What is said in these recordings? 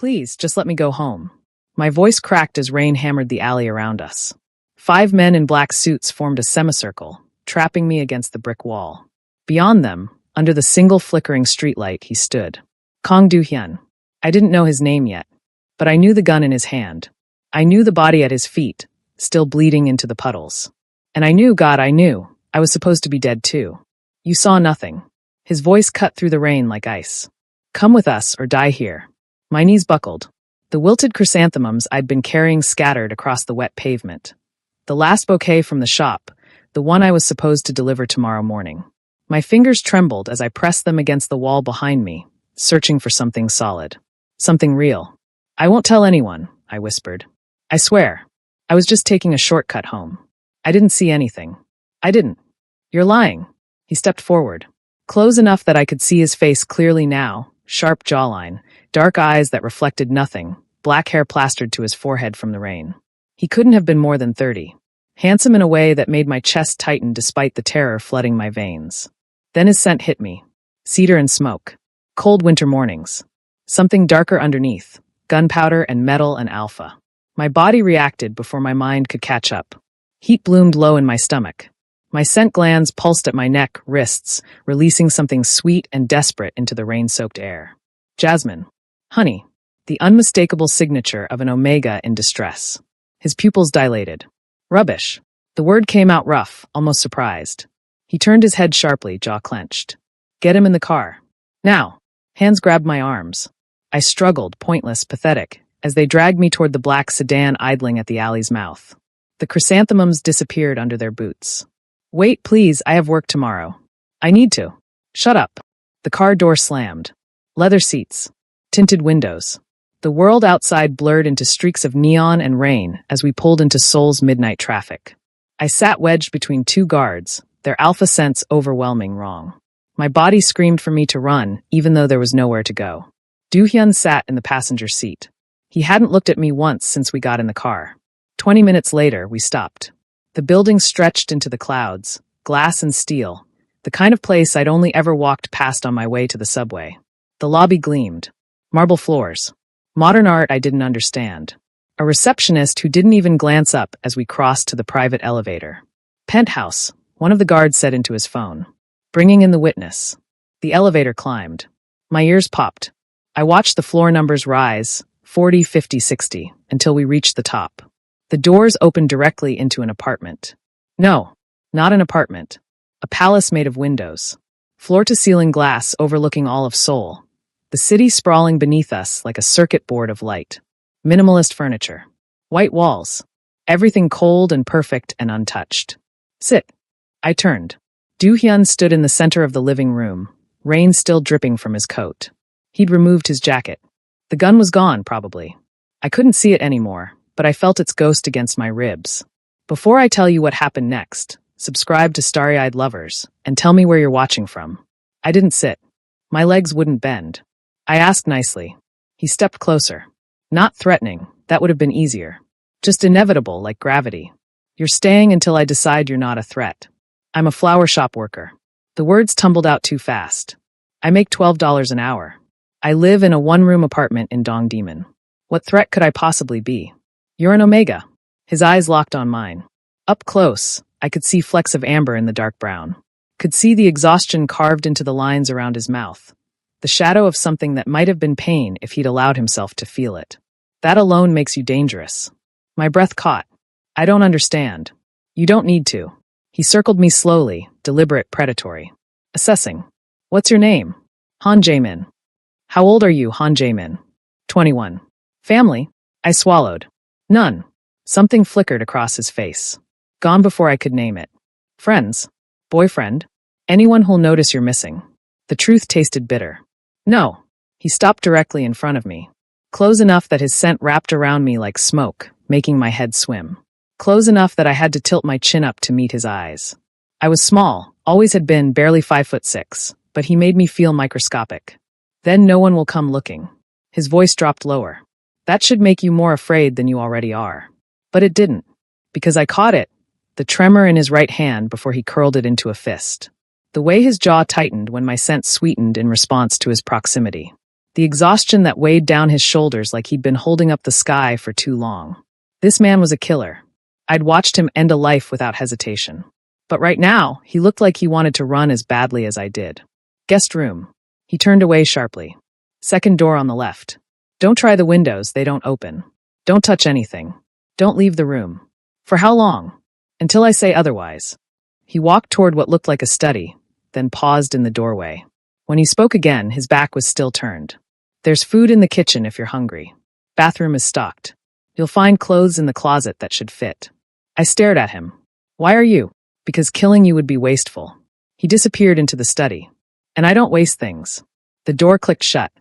Please, just let me go home. My voice cracked as rain hammered the alley around us. 5 men in black suits formed a semicircle, trapping me against the brick wall. Beyond them, under the single flickering streetlight, he stood. Kang Do-hyun. I didn't know his name yet, but I knew the gun in his hand. I knew the body at his feet, still bleeding into the puddles. And I knew, I was supposed to be dead too. You saw nothing. His voice cut through the rain like ice. Come with us or die here. My knees buckled. The wilted chrysanthemums I'd been carrying scattered across the wet pavement. The last bouquet from the shop, the one I was supposed to deliver tomorrow morning. My fingers trembled as I pressed them against the wall behind me, searching for something solid. Something real. I won't tell anyone, I whispered. I swear. I was just taking a shortcut home. I didn't see anything. I didn't. You're lying. He stepped forward. Close enough that I could see his face clearly now, sharp jawline, dark eyes that reflected nothing, black hair plastered to his forehead from the rain. He couldn't have been more than 30. Handsome in a way that made my chest tighten despite the terror flooding my veins. Then his scent hit me. Cedar and smoke. Cold winter mornings. Something darker underneath. Gunpowder and metal and alpha. My body reacted before my mind could catch up. Heat bloomed low in my stomach. My scent glands pulsed at my neck, wrists, releasing something sweet and desperate into the rain-soaked air. Jasmine. Honey. The unmistakable signature of an Omega in distress. His pupils dilated. Rubbish. The word came out rough, almost surprised. He turned his head sharply, jaw clenched. Get him in the car. Now. Hands grabbed my arms. I struggled, pointless, pathetic, as they dragged me toward the black sedan idling at the alley's mouth. The chrysanthemums disappeared under their boots. Wait, please, I have work tomorrow. I need to. Shut up. The car door slammed. Leather seats. Tinted windows. The world outside blurred into streaks of neon and rain as we pulled into Seoul's midnight traffic. I sat wedged between 2 guards, their alpha sense overwhelming wrong. My body screamed for me to run, even though there was nowhere to go. Do-hyun sat in the passenger seat. He hadn't looked at me once since we got in the car. 20 minutes later, we stopped. The building stretched into the clouds, glass and steel, the kind of place I'd only ever walked past on my way to the subway. The lobby gleamed. Marble floors. Modern art I didn't understand. A receptionist who didn't even glance up as we crossed to the private elevator. Penthouse, one of the guards said into his phone. Bringing in the witness. The elevator climbed. My ears popped. I watched the floor numbers rise, 40, 50, 60, until we reached the top. The doors opened directly into an apartment. No, not an apartment. A palace made of windows. Floor-to-ceiling glass overlooking all of Seoul. The city sprawling beneath us like a circuit board of light. Minimalist furniture. White walls. Everything cold and perfect and untouched. Sit. I turned. Do-hyun stood in the center of the living room, rain still dripping from his coat. He'd removed his jacket. The gun was gone, probably. I couldn't see it anymore, but I felt its ghost against my ribs. Before I tell you what happened next, subscribe to Starry-Eyed Lovers, and tell me where you're watching from. I didn't sit. My legs wouldn't bend. I asked nicely. He stepped closer. Not threatening, that would have been easier. Just inevitable, like gravity. You're staying until I decide you're not a threat. I'm a flower shop worker. The words tumbled out too fast. I make $12 an hour. I live in a 1-room apartment in Dongdaemun. What threat could I possibly be? You're an Omega. His eyes locked on mine. Up close, I could see flecks of amber in the dark brown. Could see the exhaustion carved into the lines around his mouth. The shadow of something that might have been pain if he'd allowed himself to feel it. That alone makes you dangerous. My breath caught. I don't understand. You don't need to. He circled me slowly, deliberate, predatory. Assessing. What's your name? Han Jae-min. How old are you, Han Jae-min? 21. Family? I swallowed. None. Something flickered across his face. Gone before I could name it. Friends? Boyfriend? Anyone who'll notice you're missing. The truth tasted bitter. No. He stopped directly in front of me. Close enough that his scent wrapped around me like smoke, making my head swim. Close enough that I had to tilt my chin up to meet his eyes. I was small, always had been, barely 5'6", but he made me feel microscopic. Then no one will come looking. His voice dropped lower. That should make you more afraid than you already are. But it didn't. Because I caught it, the tremor in his right hand before he curled it into a fist. The way his jaw tightened when my scent sweetened in response to his proximity. the exhaustion that weighed down his shoulders like he'd been holding up the sky for too long. This man was a killer. I'd watched him end a life without hesitation. But right now, he looked like he wanted to run as badly as I did. Guest room. He turned away sharply. Second door on the left. Don't try the windows, they don't open. Don't touch anything. Don't leave the room. For how long? Until I say otherwise. He walked toward what looked like a study, then paused in the doorway. When he spoke again, his back was still turned. There's food in the kitchen if you're hungry. Bathroom is stocked. You'll find clothes in the closet that should fit. I stared at him. Why are you? Because killing you would be wasteful. He disappeared into the study. And I don't waste things. The door clicked shut.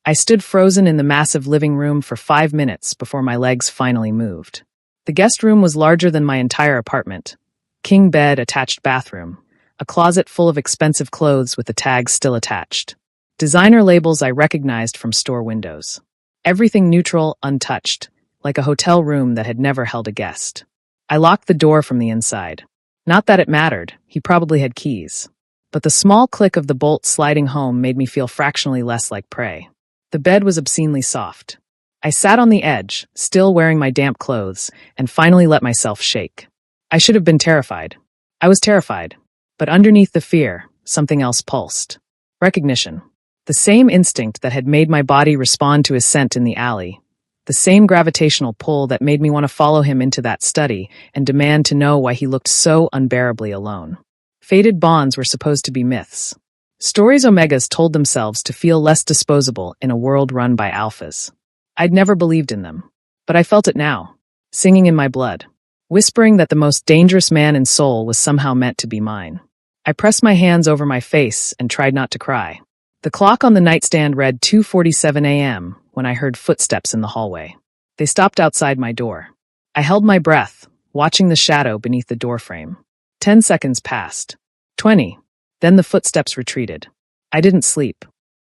I stood frozen in the massive living room for 5 minutes before my legs finally moved. The guest room was larger than my entire apartment. King bed, attached bathroom. A closet full of expensive clothes with the tags still attached. Designer labels I recognized from store windows. Everything neutral, untouched, like a hotel room that had never held a guest. I locked the door from the inside. Not that it mattered, he probably had keys. But the small click of the bolt sliding home made me feel fractionally less like prey. The bed was obscenely soft. I sat on the edge, still wearing my damp clothes, and finally let myself shake. I should have been terrified. I was terrified. But underneath the fear, something else pulsed. Recognition. The same instinct that had made my body respond to his scent in the alley. The same gravitational pull that made me want to follow him into that study and demand to know why he looked so unbearably alone. Fated bonds were supposed to be myths. Stories Omegas told themselves to feel less disposable in a world run by alphas. I'd never believed in them. But I felt it now, singing in my blood, whispering that the most dangerous man in Seoul was somehow meant to be mine. I pressed my hands over my face and tried not to cry. The clock on the nightstand read 2:47 a.m. when I heard footsteps in the hallway. They stopped outside my door. I held my breath, watching the shadow beneath the doorframe. 10 seconds passed. 20. Then the footsteps retreated. I didn't sleep.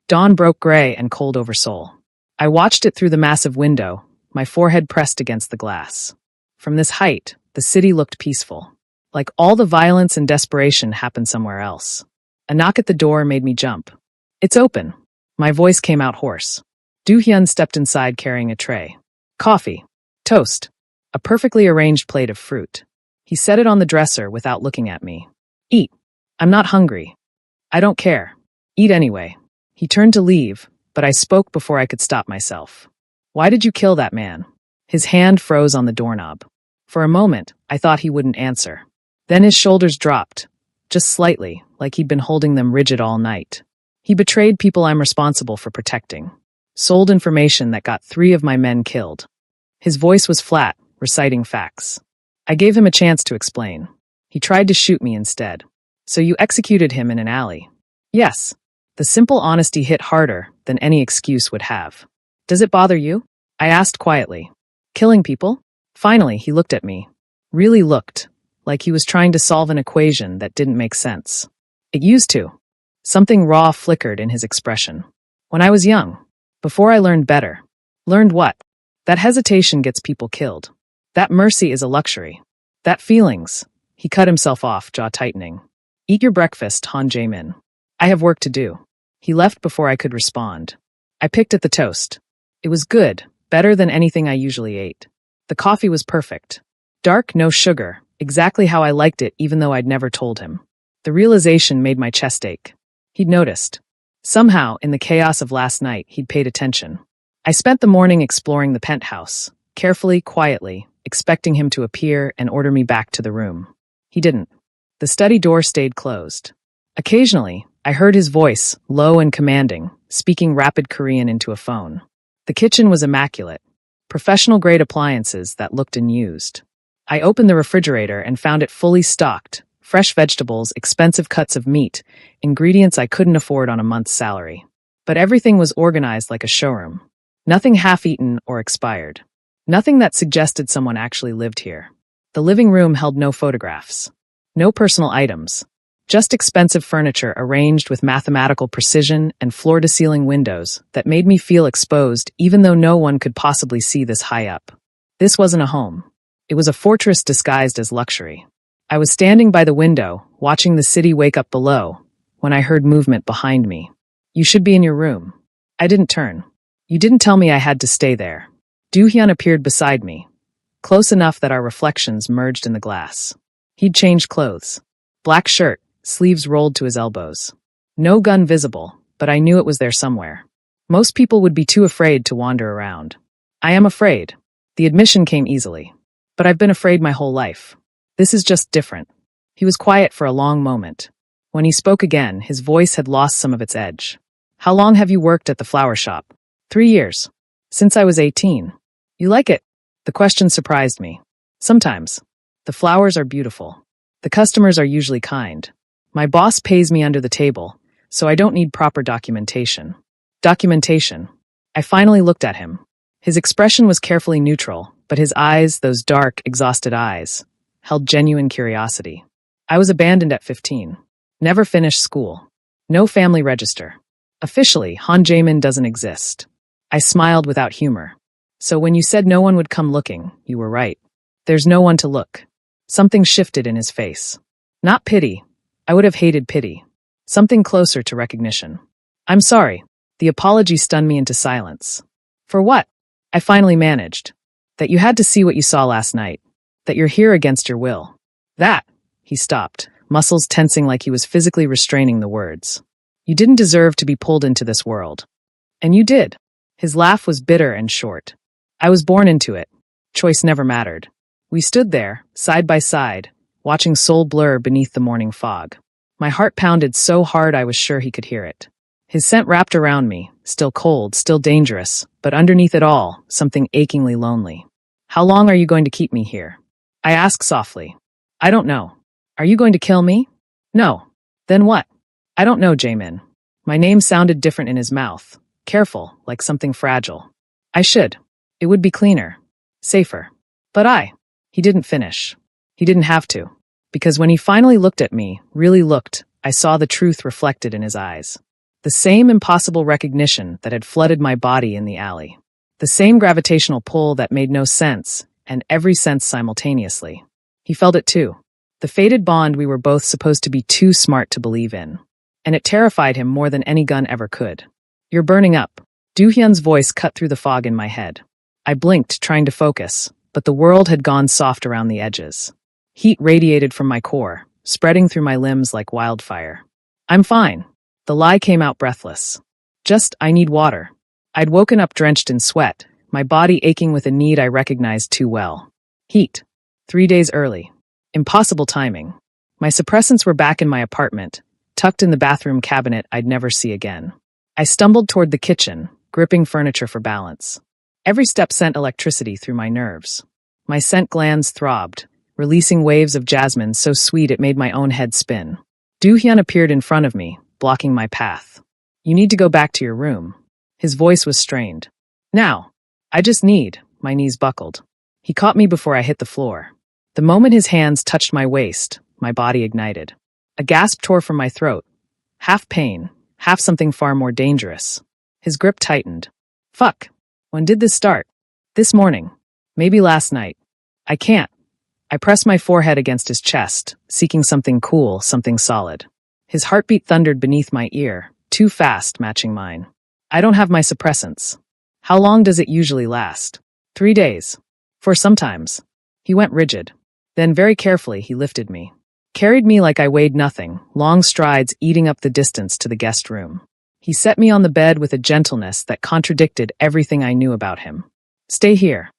Dawn broke gray and cold over Seoul. I watched it through the massive window, my forehead pressed against the glass. From this height, the city looked peaceful. Like all the violence and desperation happened somewhere else. A knock at the door made me jump. It's open. My voice came out hoarse. Do-hyun stepped inside carrying a tray. Coffee. Toast. A perfectly arranged plate of fruit. He set it on the dresser without looking at me. Eat. I'm not hungry. I don't care. Eat anyway. He turned to leave, but I spoke before I could stop myself. Why did you kill that man? His hand froze on the doorknob. For a moment, I thought he wouldn't answer. Then his shoulders dropped, just slightly, like he'd been holding them rigid all night. He betrayed people I'm responsible for protecting. Sold information that got 3 of my men killed. His voice was flat, reciting facts. I gave him a chance to explain. He tried to shoot me instead. So you executed him in an alley? Yes. The simple honesty hit harder than any excuse would have. Does it bother you? I asked quietly. Killing people? Finally, he looked at me. Really looked, like he was trying to solve an equation that didn't make sense. It used to. Something raw flickered in his expression. When I was young, before I learned better. Learned what? That hesitation gets people killed. That mercy is a luxury. That feelings. He cut himself off, jaw tightening. Eat your breakfast, Han Jae-min. I have work to do. He left before I could respond. I picked at the toast. It was good, better than anything I usually ate. The coffee was perfect. Dark, no sugar, exactly how I liked it even though I'd never told him. The realization made my chest ache. He'd noticed. Somehow, in the chaos of last night, he'd paid attention. I spent the morning exploring the penthouse, carefully, quietly, expecting him to appear and order me back to the room. He didn't. The study door stayed closed. Occasionally, I heard his voice, low and commanding, speaking rapid Korean into a phone. The kitchen was immaculate. Professional-grade appliances that looked unused. I opened the refrigerator and found it fully stocked. Fresh vegetables, expensive cuts of meat, ingredients I couldn't afford on a month's salary. But everything was organized like a showroom. Nothing half-eaten or expired. Nothing that suggested someone actually lived here. The living room held no photographs. No personal items. Just expensive furniture arranged with mathematical precision and floor-to-ceiling windows that made me feel exposed even though no one could possibly see this high up. This wasn't a home. It was a fortress disguised as luxury. I was standing by the window, watching the city wake up below, when I heard movement behind me. You should be in your room. I didn't turn. You didn't tell me I had to stay there. Doohyun appeared beside me, close enough that our reflections merged in the glass. He'd changed clothes. Black shirt, sleeves rolled to his elbows. No gun visible, but I knew it was there somewhere. Most people would be too afraid to wander around. I am afraid. The admission came easily. But I've been afraid my whole life. This is just different. He was quiet for a long moment. When he spoke again, his voice had lost some of its edge. How long have you worked at the flower shop? 3 years. Since I was 18. You like it? The question surprised me. Sometimes. The flowers are beautiful. The customers are usually kind. My boss pays me under the table, so I don't need proper documentation. Documentation. I finally looked at him. His expression was carefully neutral, but his eyes, those dark, exhausted eyes, held genuine curiosity. I was abandoned at 15. Never finished school. No family register. Officially, Han Jaemin doesn't exist. I smiled without humor. So when you said no one would come looking, you were right. There's no one to look. Something shifted in his face. Not pity. I would have hated pity. Something closer to recognition. I'm sorry. The apology stunned me into silence. For what? I finally managed. That you had to see what you saw last night. That you're here against your will. That. He stopped, muscles tensing like he was physically restraining the words. You didn't deserve to be pulled into this world. And you did. His laugh was bitter and short. I was born into it. Choice never mattered. We stood there, side by side, watching Seoul blur beneath the morning fog. My heart pounded so hard I was sure he could hear it. His scent wrapped around me, still cold, still dangerous, but underneath it all, something achingly lonely. How long are you going to keep me here? I asked softly. I don't know. Are you going to kill me? No. Then what? I don't know, Jaemin. My name sounded different in his mouth. Careful, like something fragile. I should. It would be cleaner. Safer. But He didn't finish. He didn't have to. Because when he finally looked at me, really looked, I saw the truth reflected in his eyes. The same impossible recognition that had flooded my body in the alley. The same gravitational pull that made no sense, and every sense simultaneously. He felt it too. The fated bond we were both supposed to be too smart to believe in. And it terrified him more than any gun ever could. You're burning up. Doohyun's voice cut through the fog in my head. I blinked, trying to focus, but the world had gone soft around the edges. Heat radiated from my core, spreading through my limbs like wildfire. I'm fine. The lie came out breathless. Just, I need water. I'd woken up drenched in sweat, my body aching with a need I recognized too well. Heat. 3 days early. Impossible timing. My suppressants were back in my apartment, tucked in the bathroom cabinet I'd never see again. I stumbled toward the kitchen, gripping furniture for balance. Every step sent electricity through my nerves. My scent glands throbbed, releasing waves of jasmine so sweet it made my own head spin. Doohyun appeared in front of me, blocking my path. You need to go back to your room. His voice was strained. Now. I just need. My knees buckled. He caught me before I hit the floor. The moment his hands touched my waist, my body ignited. A gasp tore from my throat. Half pain, half something far more dangerous. His grip tightened. Fuck. When did this start? This morning. Maybe last night. I can't. I pressed my forehead against his chest, seeking something cool, something solid. His heartbeat thundered beneath my ear, too fast, matching mine. I don't have my suppressants. How long does it usually last? 3 days. 4 sometimes. He went rigid. Then very carefully he lifted me. Carried me like I weighed nothing, long strides eating up the distance to the guest room. He set me on the bed with a gentleness that contradicted everything I knew about him. Stay here.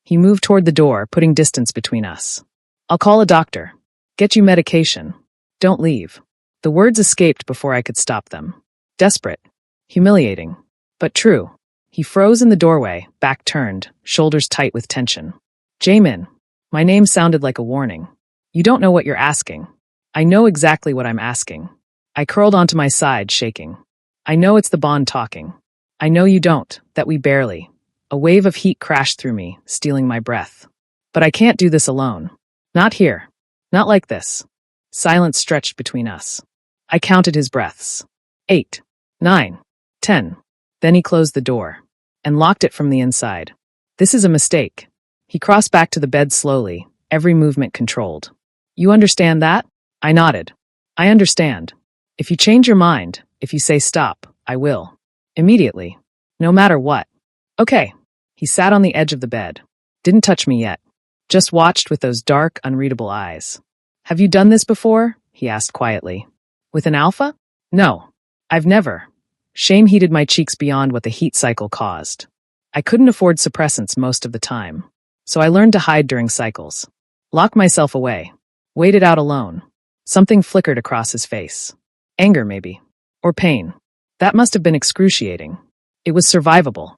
He moved toward the door, putting distance between us. I'll call a doctor. Get you medication. Don't leave. The words escaped before I could stop them. Desperate. Humiliating. But true. He froze in the doorway, back turned, shoulders tight with tension. Jaemin. My name sounded like a warning. You don't know what you're asking. I know exactly what I'm asking. I curled onto my side, shaking. I know it's the bond talking. I know you don't, that we barely. A wave of heat crashed through me, stealing my breath. But I can't do this alone. Not here. Not like this. Silence stretched between us. I counted his breaths. 8, 9, 10. Then he closed the door and locked it from the inside. This is a mistake. He crossed back to the bed slowly, every movement controlled. You understand that? I nodded. I understand. If you change your mind, if you say stop, I will. Immediately. No matter what. Okay. He sat on the edge of the bed. Didn't touch me yet. Just watched with those dark, unreadable eyes. Have you done this before? He asked quietly. With an alpha? No. I've never. Shame heated my cheeks beyond what the heat cycle caused. I couldn't afford suppressants most of the time, so I learned to hide during cycles. Lock myself away. Waited out alone. Something flickered across his face. Anger, maybe. Or pain. That must have been excruciating. It was survivable.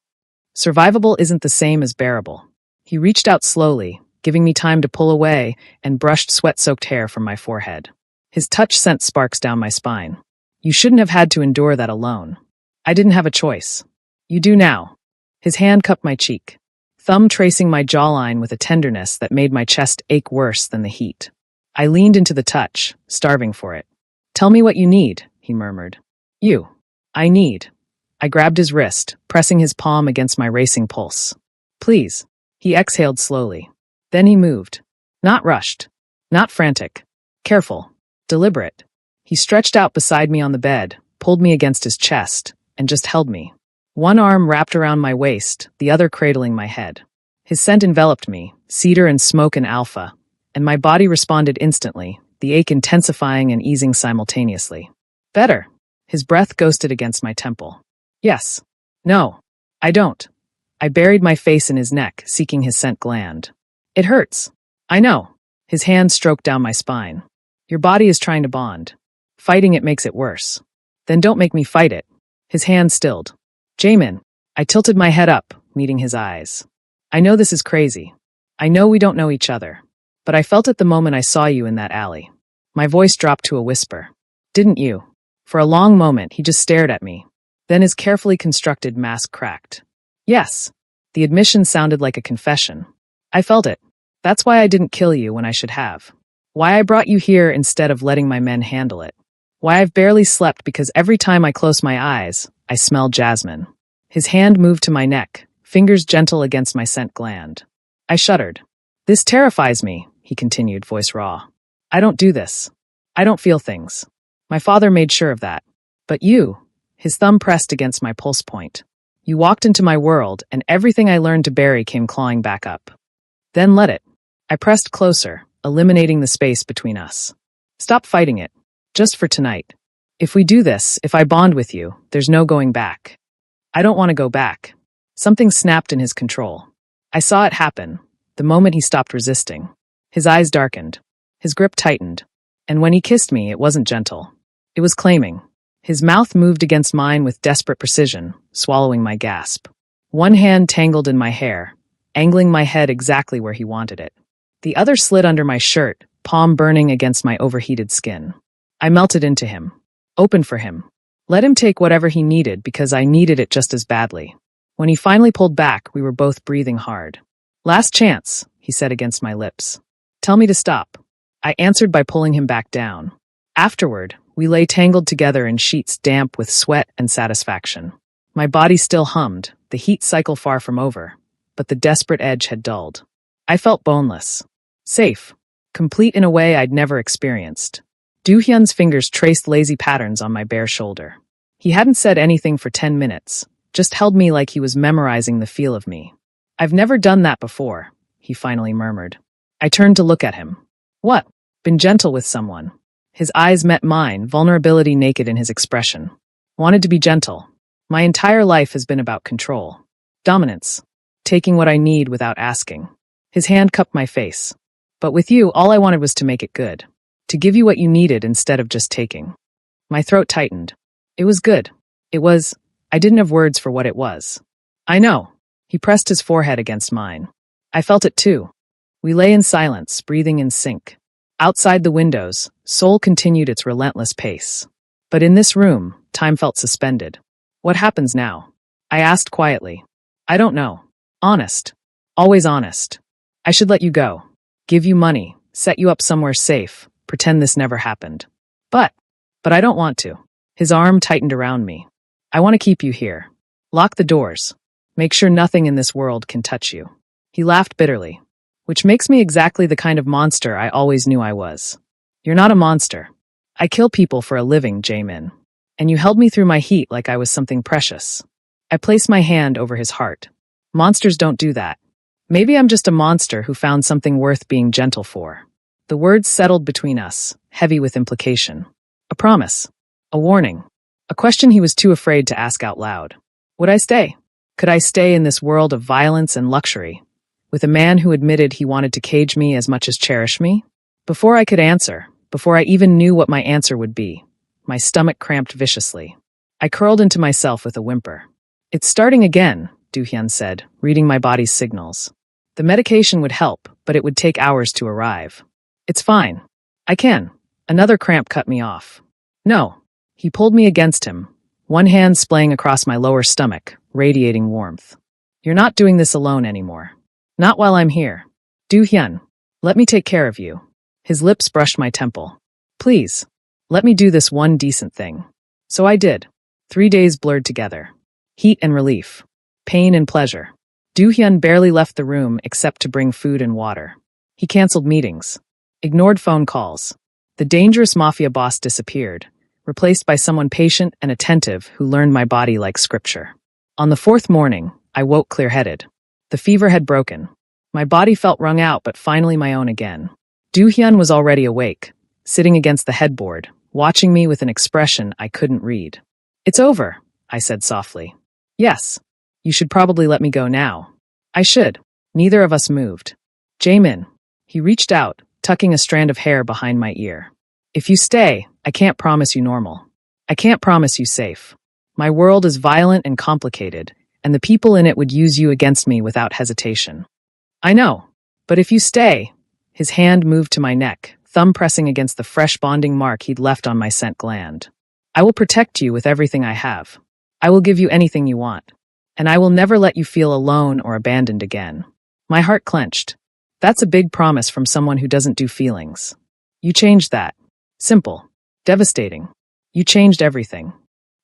Survivable isn't the same as bearable. He reached out slowly, giving me time to pull away, and brushed sweat-soaked hair from my forehead. His touch sent sparks down my spine. You shouldn't have had to endure that alone. I didn't have a choice. You do now. His hand cupped my cheek, thumb tracing my jawline with a tenderness that made my chest ache worse than the heat. I leaned into the touch, starving for it. Tell me what you need, he murmured. You. I need. I grabbed his wrist, pressing his palm against my racing pulse. Please. He exhaled slowly. Then he moved. Not rushed. Not frantic. Careful. Deliberate. He stretched out beside me on the bed, pulled me against his chest, and just held me. One arm wrapped around my waist, the other cradling my head. His scent enveloped me, cedar and smoke and alpha, and my body responded instantly, the ache intensifying and easing simultaneously. Better. His breath ghosted against my temple. Yes. No. I don't. I buried my face in his neck, seeking his scent gland. It hurts. I know. His hand stroked down my spine. Your body is trying to bond. Fighting it makes it worse. Then don't make me fight it. His hand stilled. Jamin. I tilted my head up, meeting his eyes. I know this is crazy. I know we don't know each other. But I felt it the moment I saw you in that alley. My voice dropped to a whisper. Didn't you? For a long moment, he just stared at me. Then his carefully constructed mask cracked. Yes. The admission sounded like a confession. I felt it. That's why I didn't kill you when I should have. Why I brought you here instead of letting my men handle it. Why I've barely slept because every time I close my eyes, I smell jasmine. His hand moved to my neck, fingers gentle against my scent gland. I shuddered. This terrifies me, he continued, voice raw. I don't do this. I don't feel things. My father made sure of that. But you, his thumb pressed against my pulse point. You walked into my world, and everything I learned to bury came clawing back up. Then let it. I pressed closer, eliminating the space between us. Stop fighting it. Just for tonight. If we do this, if I bond with you, there's no going back. I don't want to go back. Something snapped in his control. I saw it happen, the moment he stopped resisting. His eyes darkened. His grip tightened. And when he kissed me, it wasn't gentle. It was claiming. His mouth moved against mine with desperate precision, swallowing my gasp. One hand tangled in my hair, angling my head exactly where he wanted it. The other slid under my shirt, palm burning against my overheated skin. I melted into him. Open for him. Let him take whatever he needed because I needed it just as badly. When he finally pulled back, we were both breathing hard. Last chance, he said against my lips. Tell me to stop. I answered by pulling him back down. Afterward, we lay tangled together in sheets damp with sweat and satisfaction. My body still hummed, the heat cycle far from over, but the desperate edge had dulled. I felt boneless. Safe. Complete in a way I'd never experienced. Do-hyun's fingers traced lazy patterns on my bare shoulder. He hadn't said anything for 10 minutes, just held me like he was memorizing the feel of me. I've never done that before, he finally murmured. I turned to look at him. What? Been gentle with someone. His eyes met mine, vulnerability naked in his expression. Wanted to be gentle. My entire life has been about control. Dominance. Taking what I need without asking. His hand cupped my face. But with you, all I wanted was to make it good. To give you what you needed instead of just taking. My throat tightened. It was good. I didn't have words for what it was. I know. He pressed his forehead against mine. I felt it too. We lay in silence, breathing in sync. Outside the windows, Seoul continued its relentless pace. But in this room, time felt suspended. What happens now? I asked quietly. I don't know. Honest. Always honest. I should let you go. Give you money. Set you up somewhere safe. Pretend this never happened. But I don't want to. His arm tightened around me. I want to keep you here. Lock the doors. Make sure nothing in this world can touch you. He laughed bitterly. Which makes me exactly the kind of monster I always knew I was. You're not a monster. I kill people for a living, Jamin. And you held me through my heat like I was something precious. I placed my hand over his heart. Monsters don't do that. Maybe I'm just a monster who found something worth being gentle for. The words settled between us, heavy with implication. A promise. A warning. A question he was too afraid to ask out loud. Would I stay? Could I stay in this world of violence and luxury, with a man who admitted he wanted to cage me as much as cherish me? Before I could answer, before I even knew what my answer would be, my stomach cramped viciously. I curled into myself with a whimper. It's starting again, Du-hyun said, reading my body's signals. The medication would help, but it would take hours to arrive. It's fine. I can. Another cramp cut me off. No. He pulled me against him, one hand splaying across my lower stomach, radiating warmth. You're not doing this alone anymore. Not while I'm here. Du-hyun, let me take care of you. His lips brushed my temple. Please, let me do this one decent thing. So I did. 3 days blurred together. Heat and relief. Pain and pleasure. Du-hyun barely left the room except to bring food and water. He canceled meetings. Ignored phone calls. The dangerous mafia boss disappeared, replaced by someone patient and attentive who learned my body like scripture. On the 4th morning, I woke clear-headed. The fever had broken. My body felt wrung out, but finally my own again. Du-hyun was already awake, sitting against the headboard, watching me with an expression I couldn't read. It's over, I said softly. Yes. You should probably let me go now. I should. Neither of us moved. Jaemin. He reached out, tucking a strand of hair behind my ear. If you stay, I can't promise you normal. I can't promise you safe. My world is violent and complicated, and the people in it would use you against me without hesitation. I know. But if you stay, his hand moved to my neck, thumb pressing against the fresh bonding mark he'd left on my scent gland. I will protect you with everything I have. I will give you anything you want. And I will never let you feel alone or abandoned again. My heart clenched. That's a big promise from someone who doesn't do feelings. You changed that. Simple. Devastating. You changed everything.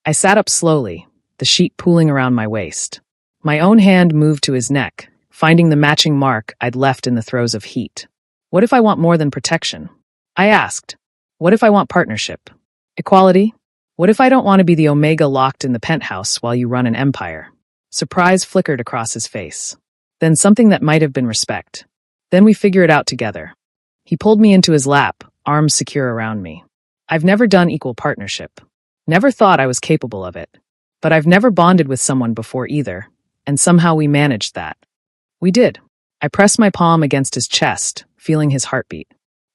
I sat up slowly, the sheet pooling around my waist. My own hand moved to his neck, finding the matching mark I'd left in the throes of heat. What if I want more than protection? I asked. What if I want partnership? Equality? What if I don't want to be the Omega locked in the penthouse while you run an empire? Surprise flickered across his face. Then something that might have been respect. Then we figure it out together. He pulled me into his lap, arms secure around me. I've never done equal partnership. Never thought I was capable of it. But I've never bonded with someone before either, and somehow we managed that. We did. I pressed my palm against his chest, feeling his heartbeat.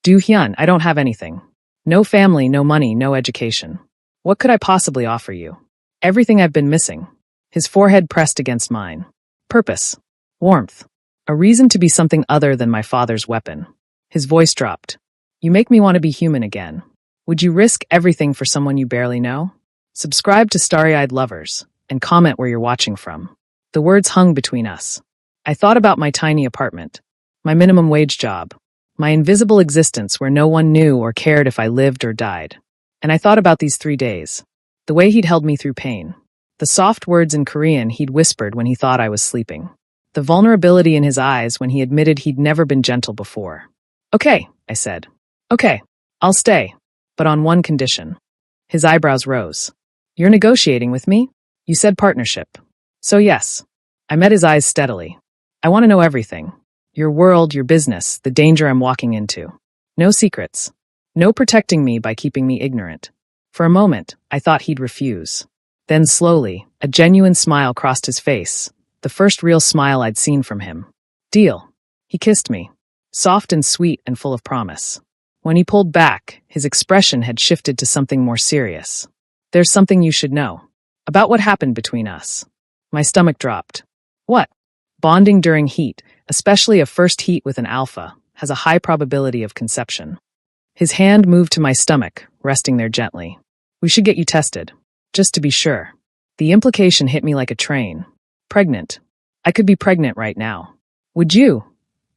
Du-hyun, I don't have anything. No family, no money, no education. What could I possibly offer you? Everything I've been missing. His forehead pressed against mine. Purpose. Warmth. A reason to be something other than my father's weapon. His voice dropped. You make me want to be human again. Would you risk everything for someone you barely know? Subscribe to Starry-Eyed Lovers, and comment where you're watching from. The words hung between us. I thought about my tiny apartment, my minimum wage job, my invisible existence where no one knew or cared if I lived or died. And I thought about these 3 days. The way he'd held me through pain. The soft words in Korean he'd whispered when he thought I was sleeping. The vulnerability in his eyes when he admitted he'd never been gentle before. Okay, I said. Okay, I'll stay, but on one condition. His eyebrows rose. You're negotiating with me? You said partnership. So yes. I met his eyes steadily. I want to know everything. Your world, your business, the danger I'm walking into. No secrets. No protecting me by keeping me ignorant. For a moment, I thought he'd refuse. Then slowly, a genuine smile crossed his face, the first real smile I'd seen from him. Deal. He kissed me, soft and sweet and full of promise. When he pulled back, his expression had shifted to something more serious. There's something you should know. About what happened between us. My stomach dropped. What? Bonding during heat, especially a first heat with an alpha, has a high probability of conception. His hand moved to my stomach, resting there gently. We should get you tested. Just to be sure. The implication hit me like a train. Pregnant. I could be pregnant right now. Would you?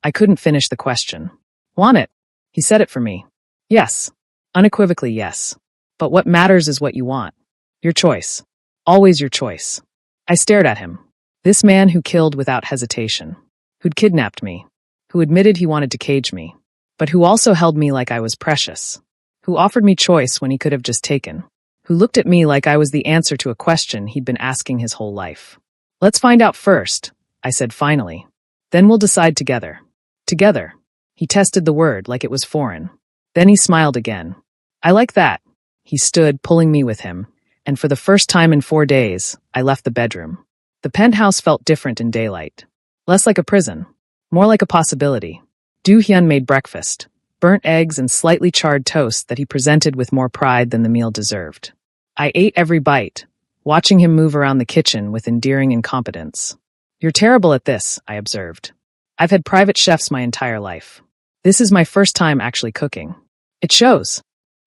I couldn't finish the question. Want it? He said it for me. Yes. Unequivocally yes. But what matters is what you want. Your choice. Always your choice. I stared at him. This man who killed without hesitation. Who'd kidnapped me. Who admitted he wanted to cage me. But who also held me like I was precious. Who offered me choice when he could have just taken. Who looked at me like I was the answer to a question he'd been asking his whole life. Let's find out first, I said finally. Then we'll decide together. Together. He tested the word like it was foreign. Then he smiled again. I like that. He stood, pulling me with him, and for the first time in 4 days, I left the bedroom. The penthouse felt different in daylight. Less like a prison. More like a possibility. Do-hyun made breakfast, burnt eggs and slightly charred toast that he presented with more pride than the meal deserved. I ate every bite, watching him move around the kitchen with endearing incompetence. You're terrible at this, I observed. I've had private chefs my entire life. This is my first time actually cooking. It shows.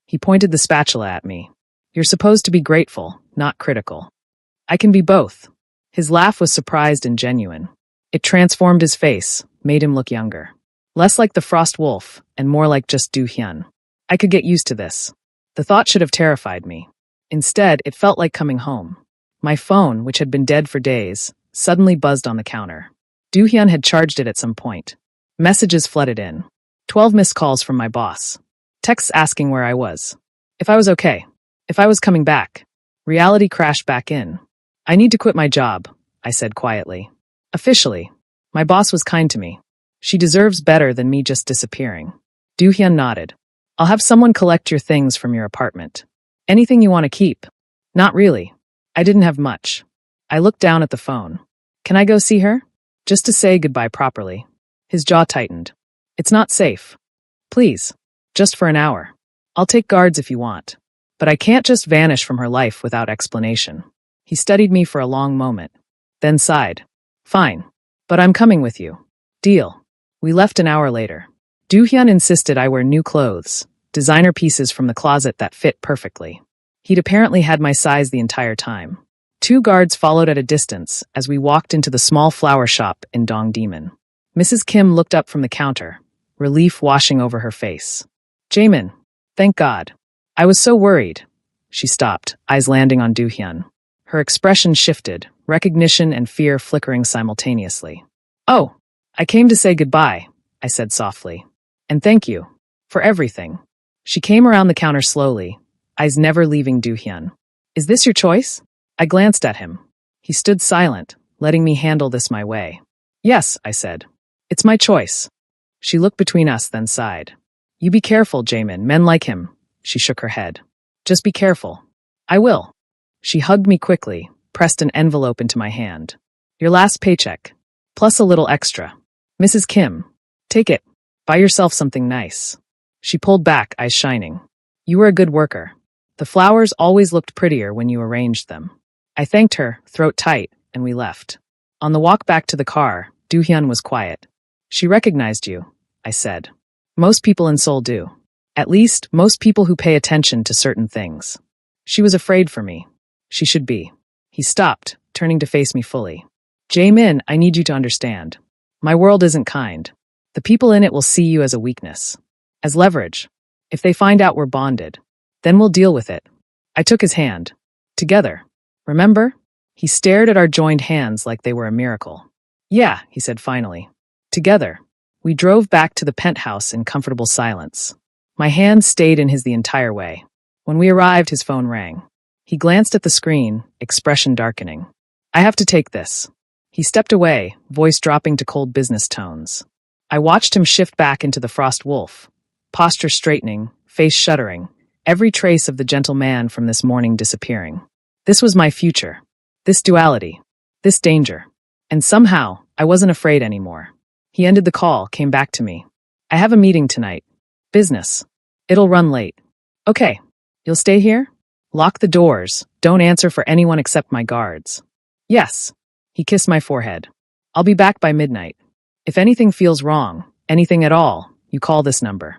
He pointed the spatula at me. You're supposed to be grateful, not critical. I can be both. His laugh was surprised and genuine. It transformed his face, made him look younger. Less like the Frost Wolf, and more like just Do-hyun. I could get used to this. The thought should have terrified me. Instead, it felt like coming home. My phone, which had been dead for days, suddenly buzzed on the counter. Do-hyun had charged it at some point. Messages flooded in. 12 missed calls from my boss. Texts asking where I was. If I was okay. If I was coming back. Reality crashed back in. I need to quit my job, I said quietly. Officially. My boss was kind to me. She deserves better than me just disappearing. Do-hyun nodded. I'll have someone collect your things from your apartment. Anything you want to keep? Not really. I didn't have much. I looked down at the phone. Can I go see her? Just to say goodbye properly. His jaw tightened. It's not safe. Please. Just for an hour. I'll take guards if you want. But I can't just vanish from her life without explanation. He studied me for a long moment. Then sighed. Fine. But I'm coming with you. Deal. We left an hour later. Do-hyun insisted I wear new clothes, designer pieces from the closet that fit perfectly. He'd apparently had my size the entire time. 2 guards followed at a distance as we walked into the small flower shop in Dongdaemun. Mrs. Kim looked up from the counter, relief washing over her face. Jaemin, thank God. I was so worried. She stopped, eyes landing on Do-hyun. Her expression shifted, recognition and fear flickering simultaneously. Oh, I came to say goodbye, I said softly. And thank you. For everything. She came around the counter slowly, eyes never leaving Do-hyun. Is this your choice? I glanced at him. He stood silent, letting me handle this my way. Yes, I said. It's my choice. She looked between us, then sighed. You be careful, Jaemin, men like him. She shook her head. Just be careful. I will. She hugged me quickly, pressed an envelope into my hand. Your last paycheck. Plus a little extra. Mrs. Kim, take it. Buy yourself something nice. She pulled back, eyes shining. You were a good worker. The flowers always looked prettier when you arranged them. I thanked her, throat tight, and we left. On the walk back to the car, Do-hyun was quiet. She recognized you, I said. Most people in Seoul do. At least, most people who pay attention to certain things. She was afraid for me. She should be. He stopped, turning to face me fully. Jaemin, I need you to understand. My world isn't kind. The people in it will see you as a weakness. As leverage. If they find out we're bonded, then we'll deal with it. I took his hand. Together. Remember? He stared at our joined hands like they were a miracle. Yeah, he said finally. Together. We drove back to the penthouse in comfortable silence. My hand stayed in his the entire way. When we arrived, his phone rang. He glanced at the screen, expression darkening. I have to take this. He stepped away, voice dropping to cold business tones. I watched him shift back into the Frost Wolf, posture straightening, face shuddering, every trace of the gentle man from this morning disappearing. This was my future. This duality. This danger. And somehow, I wasn't afraid anymore. He ended the call, came back to me. I have a meeting tonight. Business. It'll run late. Okay. You'll stay here? Lock the doors. Don't answer for anyone except my guards. Yes. He kissed my forehead. I'll be back by midnight. If anything feels wrong, anything at all, you call this number.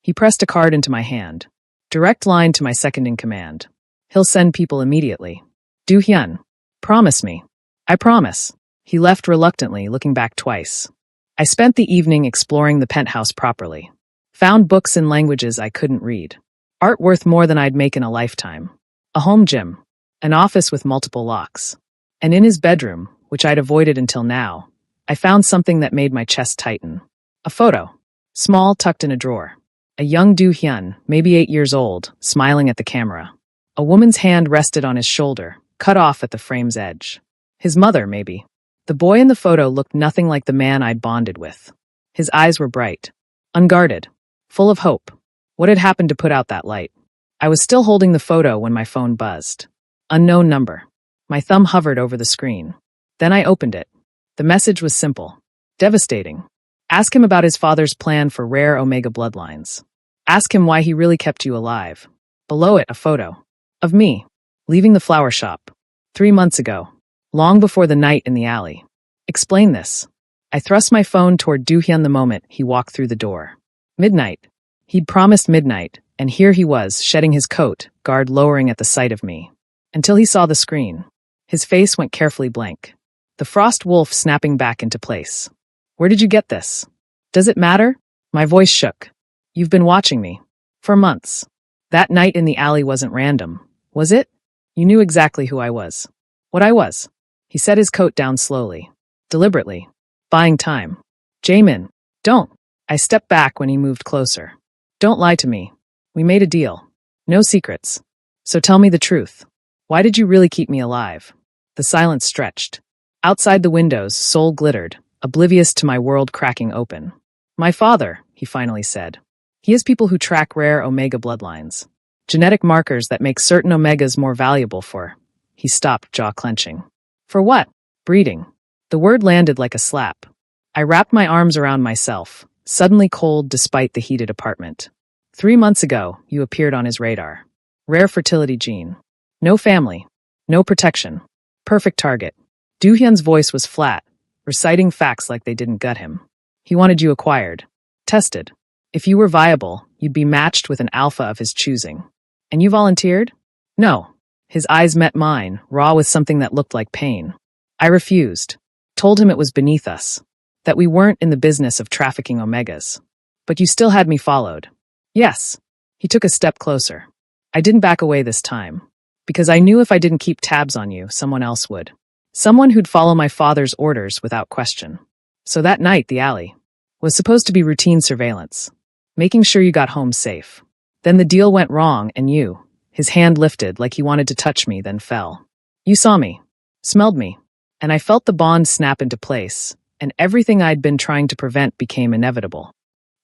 He pressed a card into my hand. Direct line to my second-in-command. He'll send people immediately. Do-hyun. Promise me. I promise. He left reluctantly, looking back twice. I spent the evening exploring the penthouse properly. Found books in languages I couldn't read. Art worth more than I'd make in a lifetime. A home gym. An office with multiple locks. And in his bedroom, which I'd avoided until now, I found something that made my chest tighten. A photo. Small, tucked in a drawer. A young Do-hyun, maybe 8 years old, smiling at the camera. A woman's hand rested on his shoulder, cut off at the frame's edge. His mother, maybe. The boy in the photo looked nothing like the man I'd bonded with. His eyes were bright, unguarded, full of hope. What had happened to put out that light? I was still holding the photo when my phone buzzed. Unknown number. My thumb hovered over the screen. Then I opened it. The message was simple. Devastating. Ask him about his father's plan for rare Omega bloodlines. Ask him why he really kept you alive. Below it, a photo. Of me. Leaving the flower shop. 3 months ago. Long before the night in the alley. Explain this. I thrust my phone toward Doohyun the moment he walked through the door. Midnight. He'd promised midnight, and here he was, shedding his coat, guard lowering at the sight of me. Until he saw the screen. His face went carefully blank. The frost wolf snapping back into place. Where did you get this? Does it matter? My voice shook. You've been watching me. For months. That night in the alley wasn't random, was it? You knew exactly who I was. What I was. He set his coat down slowly. Deliberately. Buying time. Jaemin, don't. I stepped back when he moved closer. Don't lie to me. We made a deal. No secrets. So tell me the truth. Why did you really keep me alive? The silence stretched. Outside the windows, Seoul glittered, oblivious to my world cracking open. My father, he finally said. He has people who track rare Omega bloodlines. Genetic markers that make certain Omegas more valuable for. He stopped, jaw clenching. For what? Breeding. The word landed like a slap. I wrapped my arms around myself, suddenly cold despite the heated apartment. 3 months ago, you appeared on his radar. Rare fertility gene. No family. No protection. Perfect target. Doohyun's voice was flat, reciting facts like they didn't gut him. He wanted you acquired. Tested. If you were viable, you'd be matched with an alpha of his choosing. And you volunteered? No. His eyes met mine, raw with something that looked like pain. I refused. Told him it was beneath us. That we weren't in the business of trafficking Omegas. But you still had me followed. Yes. He took a step closer. I didn't back away this time. Because I knew if I didn't keep tabs on you, someone else would. Someone who'd follow my father's orders without question. So that night, the alley was supposed to be routine surveillance. Making sure you got home safe. Then the deal went wrong and you, his hand lifted like he wanted to touch me, then fell. You saw me. Smelled me. And I felt the bond snap into place, and everything I'd been trying to prevent became inevitable.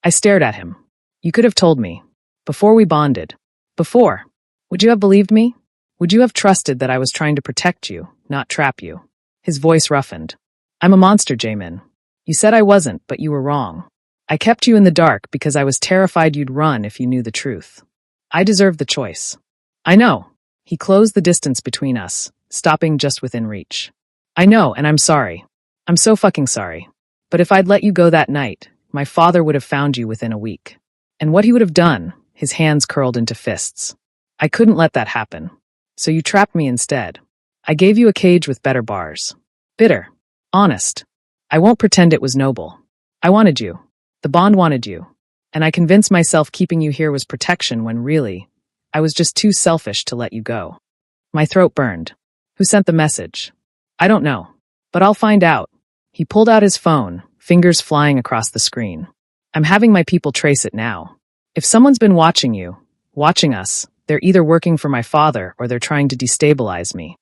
I stared at him. You could have told me. Before we bonded. Before. Would you have believed me? Would you have trusted that I was trying to protect you, not trap you? His voice roughened. I'm a monster, Jaemin. You said I wasn't, but you were wrong. I kept you in the dark because I was terrified you'd run if you knew the truth. I deserved the choice. I know. He closed the distance between us, stopping just within reach. I know, and I'm sorry. I'm so fucking sorry. But if I'd let you go that night, my father would have found you within a week. And what he would have done, his hands curled into fists. I couldn't let that happen. So you trapped me instead. I gave you a cage with better bars. Bitter. Honest. I won't pretend it was noble. I wanted you. The bond wanted you. And I convinced myself keeping you here was protection when really, I was just too selfish to let you go. My throat burned. Who sent the message? I don't know. But I'll find out. He pulled out his phone, fingers flying across the screen. I'm having my people trace it now. If someone's been watching you, watching us, they're either working for my father or they're trying to destabilize me.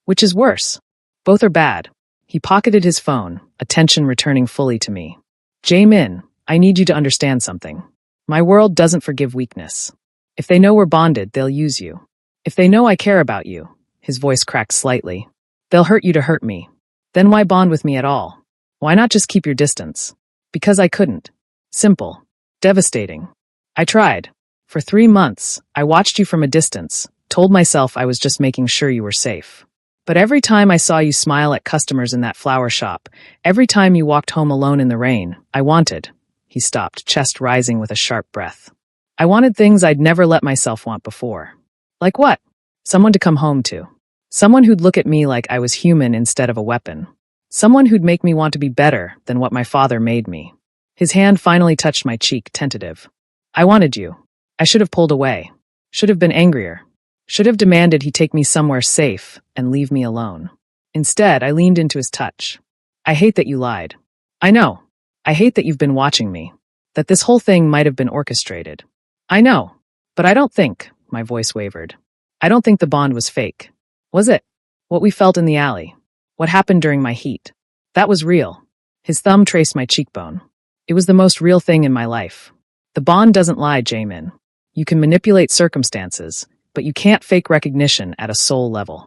Which is worse? Both are bad. He pocketed his phone, attention returning fully to me. Jaemin, I need you to understand something. My world doesn't forgive weakness. If they know we're bonded, they'll use you. If they know I care about you, his voice cracked slightly, they'll hurt you to hurt me. Then why bond with me at all? Why not just keep your distance? Because I couldn't. Simple. Devastating. I tried. For 3 months, I watched you from a distance, told myself I was just making sure you were safe. But every time I saw you smile at customers in that flower shop, every time you walked home alone in the rain, I wanted. He stopped, chest rising with a sharp breath. I wanted things I'd never let myself want before. Like what? Someone to come home to. Someone who'd look at me like I was human instead of a weapon. Someone who'd make me want to be better than what my father made me. His hand finally touched my cheek, tentative. I wanted you. I should have pulled away. Should have been angrier. Should have demanded he take me somewhere safe and leave me alone. Instead, I leaned into his touch. I hate that you lied. I know. I hate that you've been watching me. That this whole thing might have been orchestrated. I know. But I don't think, my voice wavered. I don't think the bond was fake. Was it? What we felt in the alley. What happened during my heat? That was real. His thumb traced my cheekbone. It was the most real thing in my life. The bond doesn't lie, Jamin. You can manipulate circumstances, but you can't fake recognition at a soul level.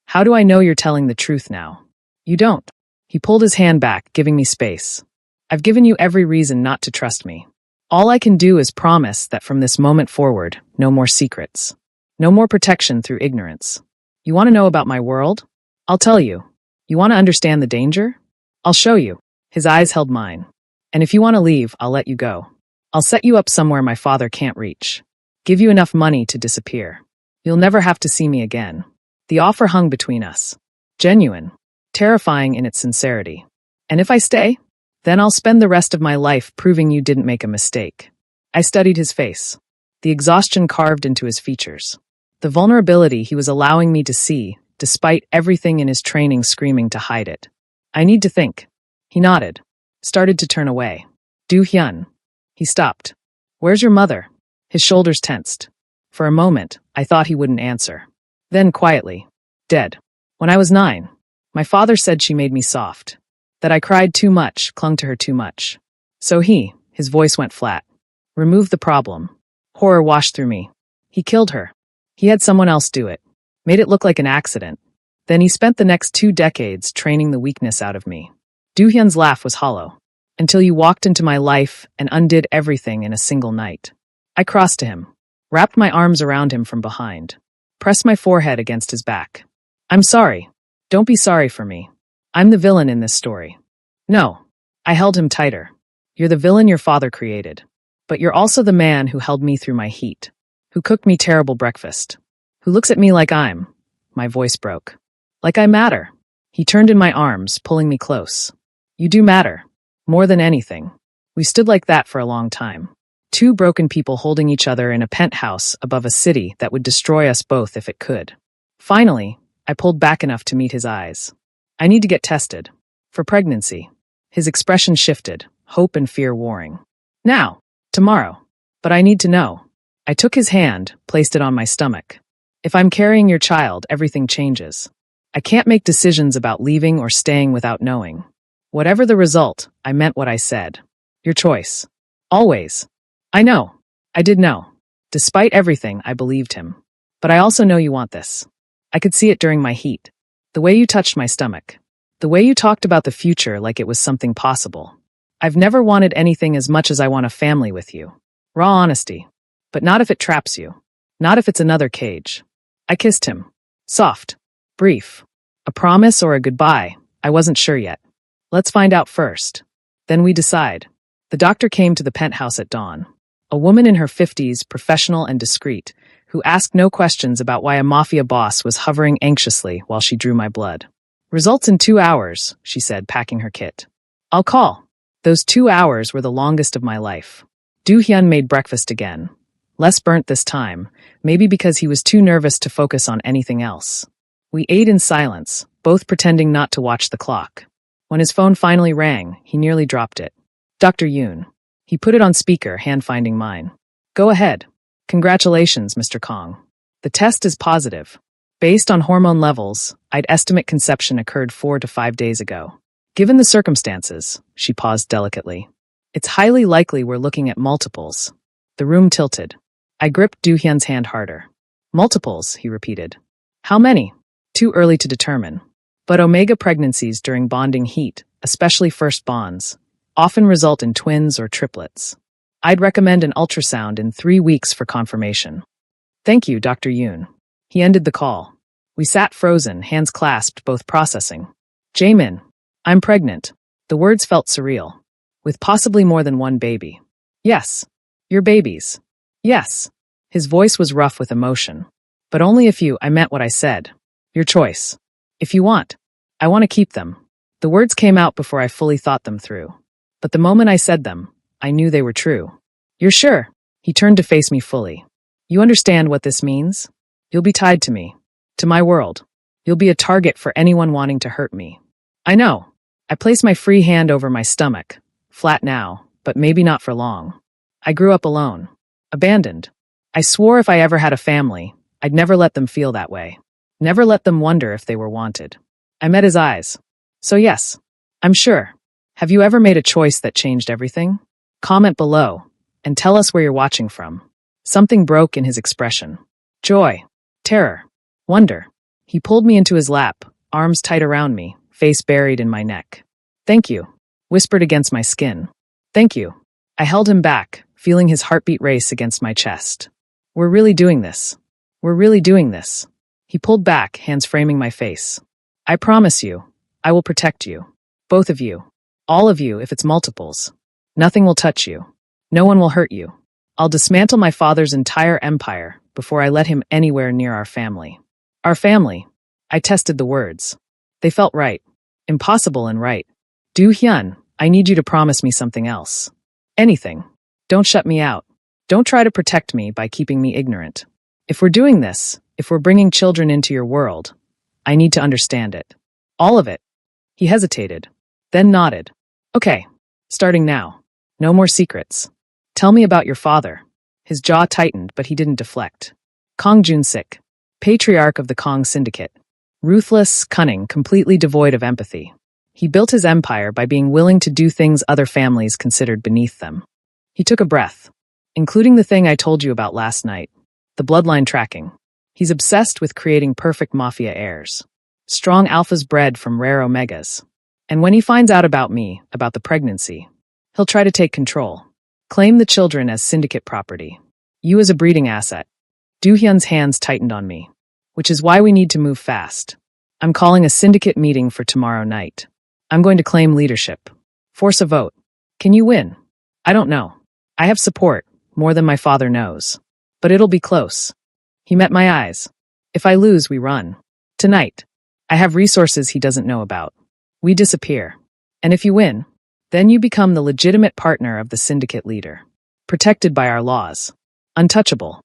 How do I know you're telling the truth now? You don't. He pulled his hand back, giving me space. I've given you every reason not to trust me. All I can do is promise that from this moment forward, no more secrets. No more protection through ignorance. You want to know about my world? I'll tell you. You want to understand the danger? I'll show you. His eyes held mine. And if you want to leave, I'll let you go. I'll set you up somewhere my father can't reach. Give you enough money to disappear. You'll never have to see me again. The offer hung between us. Genuine. Terrifying in its sincerity. And if I stay, then I'll spend the rest of my life proving you didn't make a mistake. I studied his face. The exhaustion carved into his features. The vulnerability he was allowing me to see, despite everything in his training screaming to hide it. I need to think. He nodded. Started to turn away. Do-hyun. He stopped. Where's your mother? His shoulders tensed. For a moment, I thought he wouldn't answer. Then quietly. Dead. When I was 9, my father said she made me soft. That I cried too much, clung to her too much. So his voice went flat. Removed the problem. Horror washed through me. He killed her. He had someone else do it. Made it look like an accident. Then he spent the next 2 decades training the weakness out of me. Do-hyun's laugh was hollow. Until you walked into my life and undid everything in a single night. I crossed to him. Wrapped my arms around him from behind. Pressed my forehead against his back. I'm sorry. Don't be sorry for me. I'm the villain in this story. No. I held him tighter. You're the villain your father created. But you're also the man who held me through my heat. Who cooked me terrible breakfast. Who looks at me like my voice broke. Like I matter. He turned in my arms, pulling me close. You do matter. More than anything. We stood like that for a long time. 2 broken people holding each other in a penthouse above a city that would destroy us both if it could. Finally, I pulled back enough to meet his eyes. I need to get tested. For pregnancy. His expression shifted, hope and fear warring. Now. Tomorrow. But I need to know. I took his hand, placed it on my stomach. If I'm carrying your child, everything changes. I can't make decisions about leaving or staying without knowing. Whatever the result, I meant what I said. Your choice. Always. I know. I did know. Despite everything, I believed him. But I also know you want this. I could see it during my heat. The way you touched my stomach. The way you talked about the future like it was something possible. I've never wanted anything as much as I want a family with you. Raw honesty. But not if it traps you. Not if it's another cage. I kissed him. Soft. Brief. A promise or a goodbye, I wasn't sure yet. Let's find out first. Then we decide. The doctor came to the penthouse at dawn. A woman in her 50s, professional and discreet, who asked no questions about why a mafia boss was hovering anxiously while she drew my blood. Results in 2 hours, she said, packing her kit. I'll call. Those 2 hours were the longest of my life. Do-hyun made breakfast again. Less burnt this time, maybe because he was too nervous to focus on anything else. We ate in silence, both pretending not to watch the clock. When his phone finally rang, he nearly dropped it. Dr. Yoon. He put it on speaker, hand finding mine. Go ahead. Congratulations, Mr. Kong. The test is positive. Based on hormone levels, I'd estimate conception occurred 4 to 5 days ago. Given the circumstances, she paused delicately. It's highly likely we're looking at multiples. The room tilted. I gripped Do-hyun's hand harder. Multiples, he repeated. How many? Too early to determine. But omega pregnancies during bonding heat, especially first bonds, often result in twins or triplets. I'd recommend an ultrasound in 3 weeks for confirmation. Thank you, Dr. Yoon. He ended the call. We sat frozen, hands clasped, both processing. Jamin. I'm pregnant. The words felt surreal. With possibly more than one baby. Yes. Your babies. Yes. His voice was rough with emotion. But only if I meant what I said. Your choice. If you want. I want to keep them. The words came out before I fully thought them through. But the moment I said them, I knew they were true. You're sure? He turned to face me fully. You understand what this means? You'll be tied to me. To my world. You'll be a target for anyone wanting to hurt me. I know. I placed my free hand over my stomach. Flat now, but maybe not for long. I grew up alone. Abandoned. I swore if I ever had a family, I'd never let them feel that way. Never let them wonder if they were wanted. I met his eyes. So yes, I'm sure. Have you ever made a choice that changed everything? Comment below and tell us where you're watching from. Something broke in his expression. Joy, terror, wonder. He pulled me into his lap, arms tight around me, face buried in my neck. Thank you, whispered against my skin. Thank you. I held him back, feeling his heartbeat race against my chest. We're really doing this. We're really doing this. He pulled back, hands framing my face. I promise you, I will protect you. Both of you. All of you if it's multiples. Nothing will touch you. No one will hurt you. I'll dismantle my father's entire empire before I let him anywhere near our family. Our family. I tested the words. They felt right. Impossible and right. Do-hyun, I need you to promise me something else. Anything. Don't shut me out. Don't try to protect me by keeping me ignorant. If we're doing this, if we're bringing children into your world, I need to understand it. All of it. He hesitated, then nodded. Okay, starting now. No more secrets. Tell me about your father. His jaw tightened, but he didn't deflect. Kang Jun-sik, patriarch of the Kang Syndicate. Ruthless, cunning, completely devoid of empathy. He built his empire by being willing to do things other families considered beneath them. He took a breath, including the thing I told you about last night, the bloodline tracking. He's obsessed with creating perfect mafia heirs. Strong alphas bred from rare omegas. And when he finds out about me, about the pregnancy, he'll try to take control. Claim the children as syndicate property. You as a breeding asset. Do-hyun's hands tightened on me. Which is why we need to move fast. I'm calling a syndicate meeting for tomorrow night. I'm going to claim leadership. Force a vote. Can you win? I don't know. I have support, more than my father knows. But it'll be close. He met my eyes. If I lose, we run. Tonight. I have resources he doesn't know about. We disappear. And if you win, then you become the legitimate partner of the syndicate leader. Protected by our laws. Untouchable.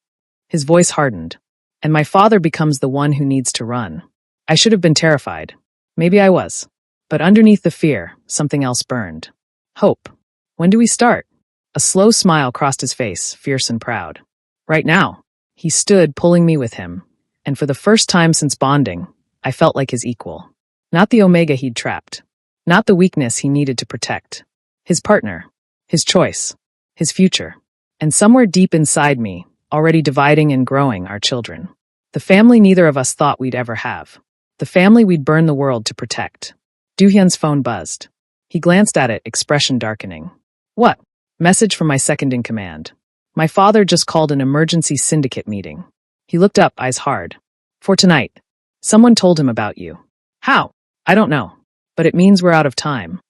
His voice hardened. And my father becomes the one who needs to run. I should have been terrified. Maybe I was. But underneath the fear, something else burned. Hope. When do we start? A slow smile crossed his face, fierce and proud. Right now. He stood, pulling me with him. And for the first time since bonding, I felt like his equal. Not the Omega he'd trapped. Not the weakness he needed to protect. His partner. His choice. His future. And somewhere deep inside me, already dividing and growing our children. The family neither of us thought we'd ever have. The family we'd burn the world to protect. Do-hyun's phone buzzed. He glanced at it, expression darkening. What? Message from my second-in-command. My father just called an emergency syndicate meeting. He looked up, eyes hard. For tonight. Someone told him about you. How? I don't know. But it means we're out of time.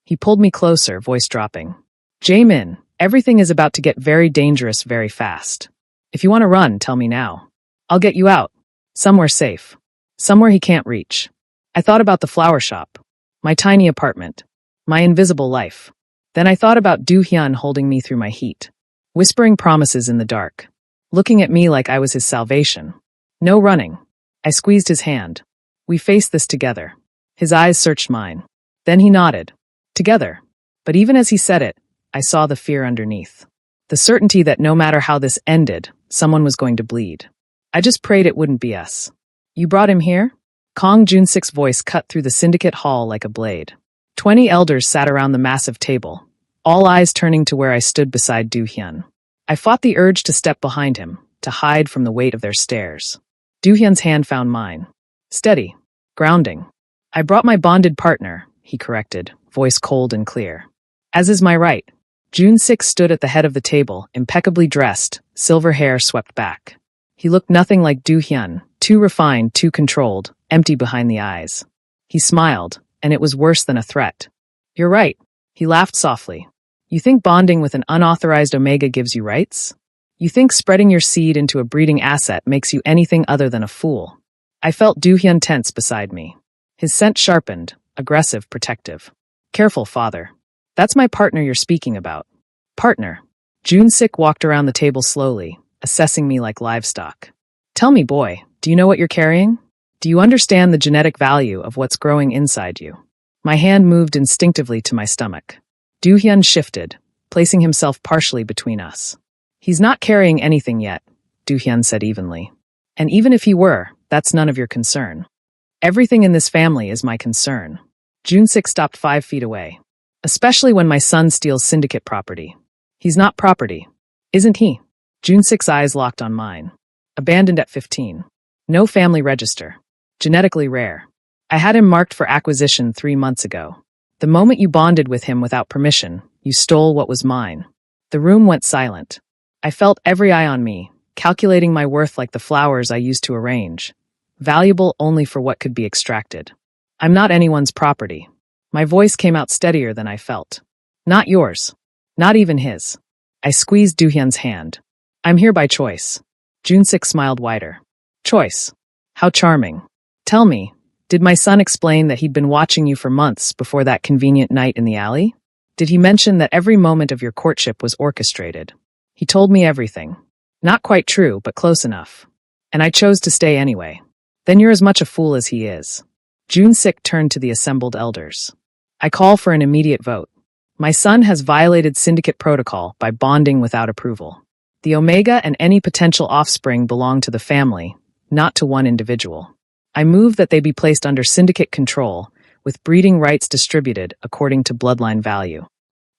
He pulled me closer, voice dropping. Jaemin, everything is about to get very dangerous very fast. If you want to run, tell me now. I'll get you out. Somewhere safe. Somewhere he can't reach. I thought about the flower shop. My tiny apartment. My invisible life. Then I thought about Do-hyun holding me through my heat. Whispering promises in the dark. Looking at me like I was his salvation. No running. I squeezed his hand. We faced this together. His eyes searched mine. Then he nodded. Together. But even as he said it, I saw the fear underneath. The certainty that no matter how this ended, someone was going to bleed. I just prayed it wouldn't be us. You brought him here? Kang Jun-sik's voice cut through the syndicate hall like a blade. 20 elders sat around the massive table, all eyes turning to where I stood beside Do-hyun. I fought the urge to step behind him, to hide from the weight of their stares. Do-hyun's hand found mine. Steady. Grounding. I brought my bonded partner, he corrected, voice cold and clear. As is my right. Jun-sik stood at the head of the table, impeccably dressed, silver hair swept back. He looked nothing like Do-hyun, too refined, too controlled, empty behind the eyes. He smiled, and it was worse than a threat. You're right. He laughed softly. You think bonding with an unauthorized Omega gives you rights? You think spreading your seed into a breeding asset makes you anything other than a fool? I felt Do-hyun tense beside me. His scent sharpened, aggressive, protective. Careful, father. That's my partner you're speaking about. Partner. Jun-sik walked around the table slowly, assessing me like livestock. Tell me, boy, do you know what you're carrying? Do you understand the genetic value of what's growing inside you? My hand moved instinctively to my stomach. Do-hyun shifted, placing himself partially between us. He's not carrying anything yet, Do-hyun said evenly. And even if he were, that's none of your concern. Everything in this family is my concern. June-sik stopped 5 feet away. Especially when my son steals syndicate property. He's not property. Isn't he? June-sik's eyes locked on mine. Abandoned at 15. No family register. Genetically rare. I had him marked for acquisition 3 months ago. The moment you bonded with him without permission, you stole what was mine. The room went silent. I felt every eye on me, calculating my worth like the flowers I used to arrange. Valuable only for what could be extracted. I'm not anyone's property. My voice came out steadier than I felt. Not yours. Not even his. I squeezed Do-hyun's hand. I'm here by choice. June-sik smiled wider. Choice. How charming. Tell me, did my son explain that he'd been watching you for months before that convenient night in the alley? Did he mention that every moment of your courtship was orchestrated? He told me everything. Not quite true, but close enough. And I chose to stay anyway. Then you're as much a fool as he is. June-sik turned to the assembled elders. I call for an immediate vote. My son has violated syndicate protocol by bonding without approval. The Omega and any potential offspring belong to the family, not to one individual. I move that they be placed under syndicate control, with breeding rights distributed according to bloodline value.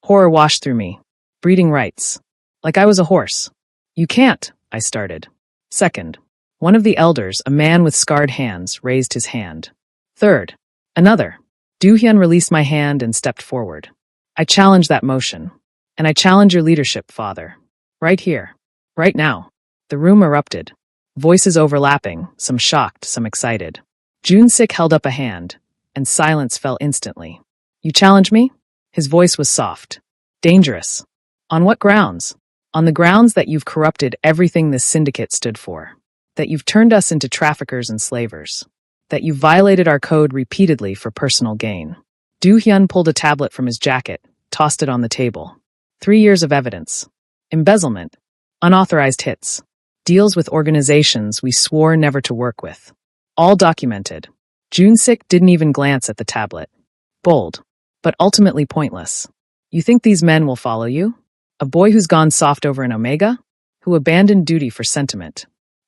Horror washed through me. Breeding rights. Like I was a horse. You can't, I started. Second. One of the elders, a man with scarred hands, raised his hand. Third. Another. Do-hyun released my hand and stepped forward. I challenge that motion. And I challenge your leadership, father. Right here. Right now. The room erupted. Voices overlapping, some shocked, some excited. June-sik held up a hand, and silence fell instantly. You challenge me? His voice was soft. Dangerous. On what grounds? On the grounds that you've corrupted everything this syndicate stood for. That you've turned us into traffickers and slavers. That you've violated our code repeatedly for personal gain. Do-hyun pulled a tablet from his jacket, tossed it on the table. 3 years of evidence. Embezzlement. Unauthorized hits. Deals with organizations we swore never to work with. All documented. June-sik didn't even glance at the tablet. Bold, but ultimately pointless. You think these men will follow you? A boy who's gone soft over an Omega? Who abandoned duty for sentiment?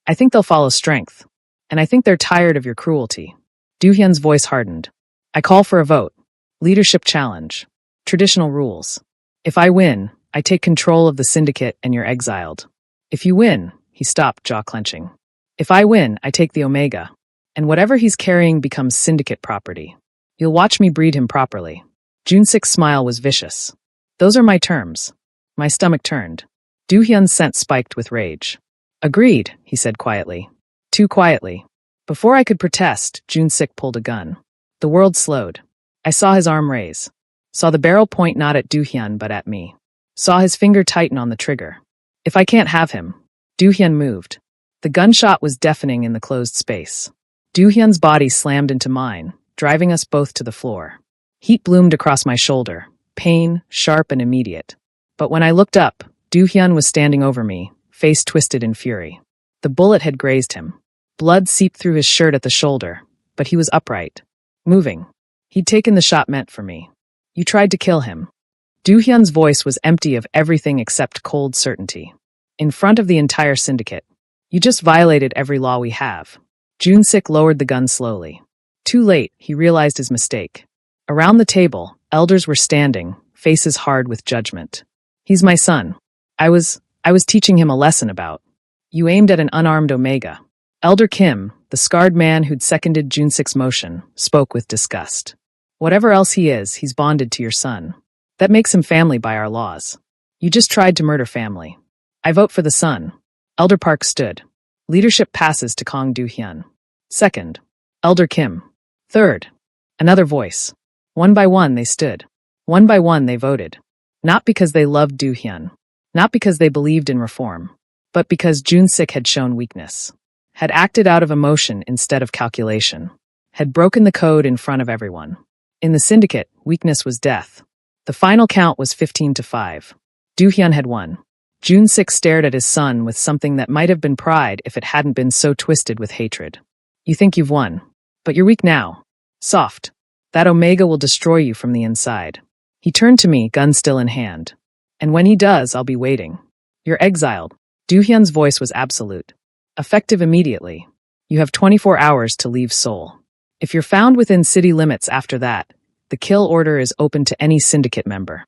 I think they'll follow strength. And I think they're tired of your cruelty. Do-hyun's voice hardened. I call for a vote. Leadership challenge. Traditional rules. If I win, I take control of the syndicate and you're exiled. If you win, he stopped, jaw clenching. If I win, I take the Omega. And whatever he's carrying becomes syndicate property. You'll watch me breed him properly. June-sik's smile was vicious. Those are my terms. My stomach turned. Do-hyun's scent spiked with rage. Agreed, he said quietly. Too quietly. Before I could protest, June-sik pulled a gun. The world slowed. I saw his arm raise. Saw the barrel point not at Do-hyun but at me. Saw his finger tighten on the trigger. If I can't have him. Do-hyun moved. The gunshot was deafening in the closed space. Do-hyun's body slammed into mine, driving us both to the floor. Heat bloomed across my shoulder, pain, sharp and immediate. But when I looked up, Do-hyun was standing over me, face twisted in fury. The bullet had grazed him. Blood seeped through his shirt at the shoulder, but he was upright, moving. He'd taken the shot meant for me. You tried to kill him. Do-hyun's voice was empty of everything except cold certainty. In front of the entire syndicate. You just violated every law we have. June-sik lowered the gun slowly. Too late, he realized his mistake. Around the table, elders were standing, faces hard with judgment. He's my son. I was teaching him a lesson about. You aimed at an unarmed Omega. Elder Kim, the scarred man who'd seconded June-sik's motion, spoke with disgust. Whatever else he is, he's bonded to your son. That makes him family by our laws. You just tried to murder family. I vote for the son. Elder Park stood. Leadership passes to Kang Do-hyun. Second. Elder Kim. Third. Another voice. One by one they stood. One by one they voted. Not because they loved Do-hyun. Not because they believed in reform. But because June-sik had shown weakness. Had acted out of emotion instead of calculation. Had broken the code in front of everyone. In the syndicate, weakness was death. The final count was 15-5. Do-hyun had won. June-sik stared at his son with something that might have been pride if it hadn't been so twisted with hatred. You think you've won. But you're weak now. Soft. That Omega will destroy you from the inside. He turned to me, gun still in hand. And when he does, I'll be waiting. You're exiled. Do-hyun's voice was absolute. Effective immediately. You have 24 hours to leave Seoul. If you're found within city limits after that, the kill order is open to any syndicate member.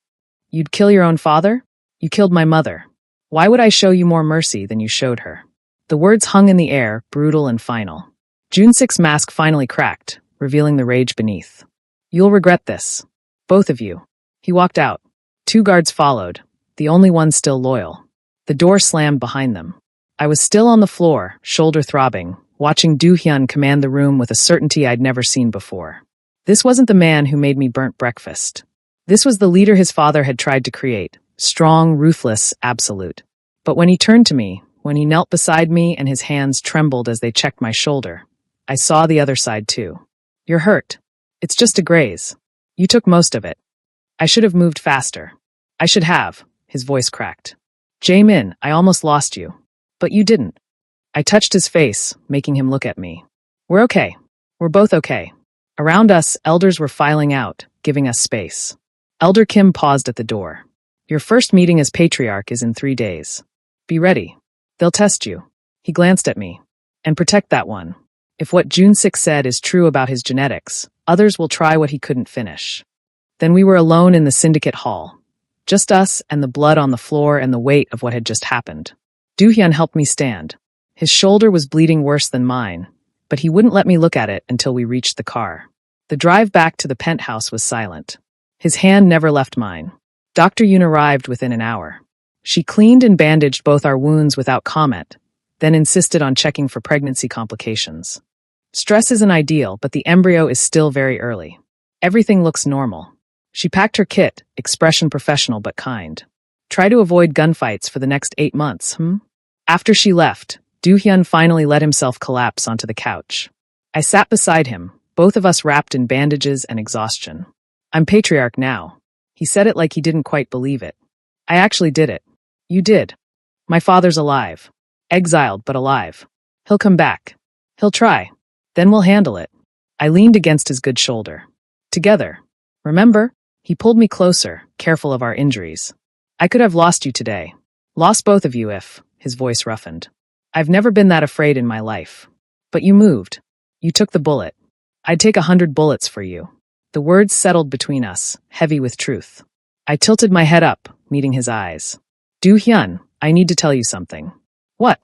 You'd kill your own father? You killed my mother. Why would I show you more mercy than you showed her? The words hung in the air, brutal and final. June-6's mask finally cracked, revealing the rage beneath. You'll regret this. Both of you. He walked out. 2 guards followed, the only one still loyal. The door slammed behind them. I was still on the floor, shoulder throbbing, watching Do-hyun command the room with a certainty I'd never seen before. This wasn't the man who made me burnt breakfast. This was the leader his father had tried to create, strong, ruthless, absolute. But when he turned to me, when he knelt beside me and his hands trembled as they checked my shoulder, I saw the other side too. You're hurt. It's just a graze. You took most of it. I should have moved faster. I should have. His voice cracked. Jae-min, I almost lost you. But you didn't. I touched his face, making him look at me. We're okay. We're both okay. Around us, elders were filing out, giving us space. Elder Kim paused at the door. Your first meeting as patriarch is in 3 days. Be ready. They'll test you. He glanced at me. And protect that one. If what June-6 said is true about his genetics, others will try what he couldn't finish. Then we were alone in the syndicate hall. Just us and the blood on the floor and the weight of what had just happened. Do-hyun helped me stand. His shoulder was bleeding worse than mine, but he wouldn't let me look at it until we reached the car. The drive back to the penthouse was silent. His hand never left mine. Dr. Yoon arrived within an hour. She cleaned and bandaged both our wounds without comment, then insisted on checking for pregnancy complications. Stress isn't ideal, but the embryo is still very early. Everything looks normal. She packed her kit, expression professional but kind. Try to avoid gunfights for the next 8 months, After she left, Do-hyun finally let himself collapse onto the couch. I sat beside him, both of us wrapped in bandages and exhaustion. I'm patriarch now. He said it like he didn't quite believe it. I actually did it. You did. My father's alive. Exiled, but alive. He'll come back. He'll try. Then we'll handle it. I leaned against his good shoulder. Together. Remember? He pulled me closer, careful of our injuries. I could have lost you today. Lost both of you if, his voice roughened. I've never been that afraid in my life. But you moved. You took the bullet. I'd take 100 bullets for you. The words settled between us, heavy with truth. I tilted my head up, meeting his eyes. Do-hyun, I need to tell you something. What?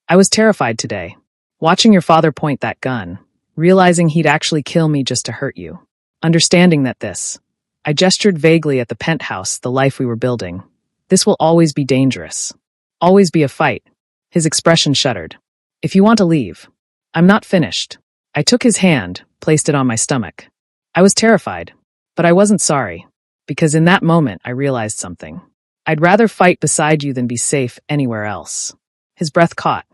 I was terrified today. Watching your father point that gun, realizing he'd actually kill me just to hurt you. Understanding that I gestured vaguely at the penthouse, the life we were building. This will always be dangerous. Always be a fight. His expression shuddered. If you want to leave. I'm not finished. I took his hand, placed it on my stomach. I was terrified, but I wasn't sorry, because in that moment I realized something. I'd rather fight beside you than be safe anywhere else. His breath caught.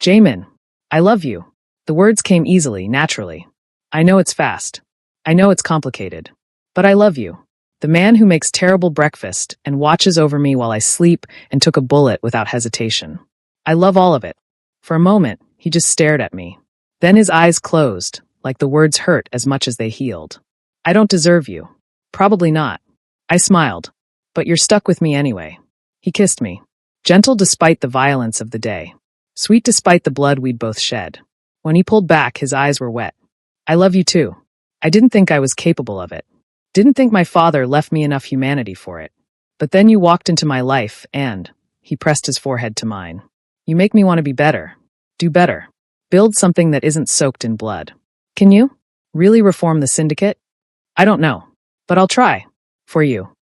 Jae-min, I love you. The words came easily, naturally. I know it's fast. I know it's complicated. But I love you. The man who makes terrible breakfast and watches over me while I sleep and took a bullet without hesitation. I love all of it. For a moment, he just stared at me. Then his eyes closed, like the words hurt as much as they healed. I don't deserve you. Probably not. I smiled. But you're stuck with me anyway. He kissed me. Gentle despite the violence of the day. Sweet despite the blood we'd both shed. When he pulled back, his eyes were wet. I love you too. I didn't think I was capable of it. Didn't think my father left me enough humanity for it. But then you walked into my life and, he pressed his forehead to mine. You make me want to be better. Do better. Build something that isn't soaked in blood. Can you? Really reform the syndicate? I don't know. But I'll try. For you.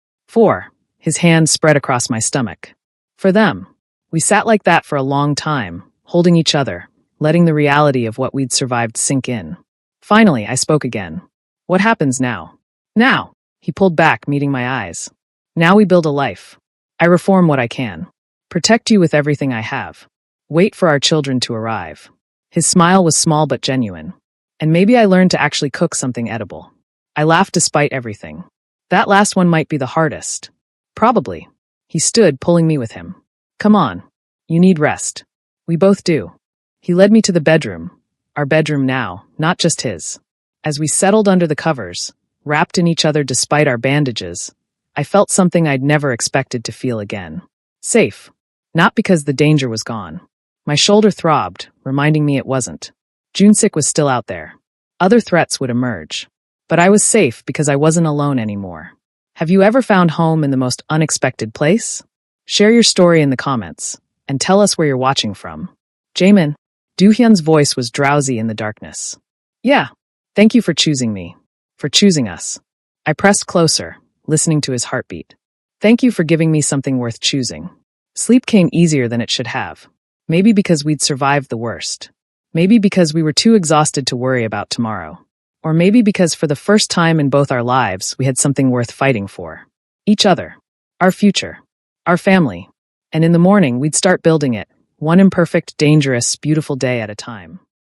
His hand spread across my stomach. For them. We sat like that for a long time, holding each other, letting the reality of what we'd survived sink in. Finally, I spoke again. What happens now? Now. He pulled back, meeting my eyes. Now we build a life. I reform what I can. Protect you with everything I have. Wait for our children to arrive. His smile was small but genuine. And maybe I learned to actually cook something edible. I laughed despite everything. That last one might be the hardest. Probably. He stood, pulling me with him. Come on. You need rest. We both do. He led me to the bedroom. Our bedroom now, not just his. As we settled under the covers, wrapped in each other despite our bandages, I felt something I'd never expected to feel again. Safe. Not because the danger was gone. My shoulder throbbed, reminding me it wasn't. June-6 was still out there. Other threats would emerge. But I was safe because I wasn't alone anymore. Have you ever found home in the most unexpected place? Share your story in the comments and tell us where you're watching from. Jaemin. Doohyun's voice was drowsy in the darkness. Yeah, thank you for choosing me. For choosing us. I pressed closer, listening to his heartbeat. Thank you for giving me something worth choosing. Sleep came easier than it should have. Maybe because we'd survived the worst. Maybe because we were too exhausted to worry about tomorrow. Or maybe because for the first time in both our lives, we had something worth fighting for. Each other. Our future. Our family. And in the morning, we'd start building it, one imperfect, dangerous, beautiful day at a time.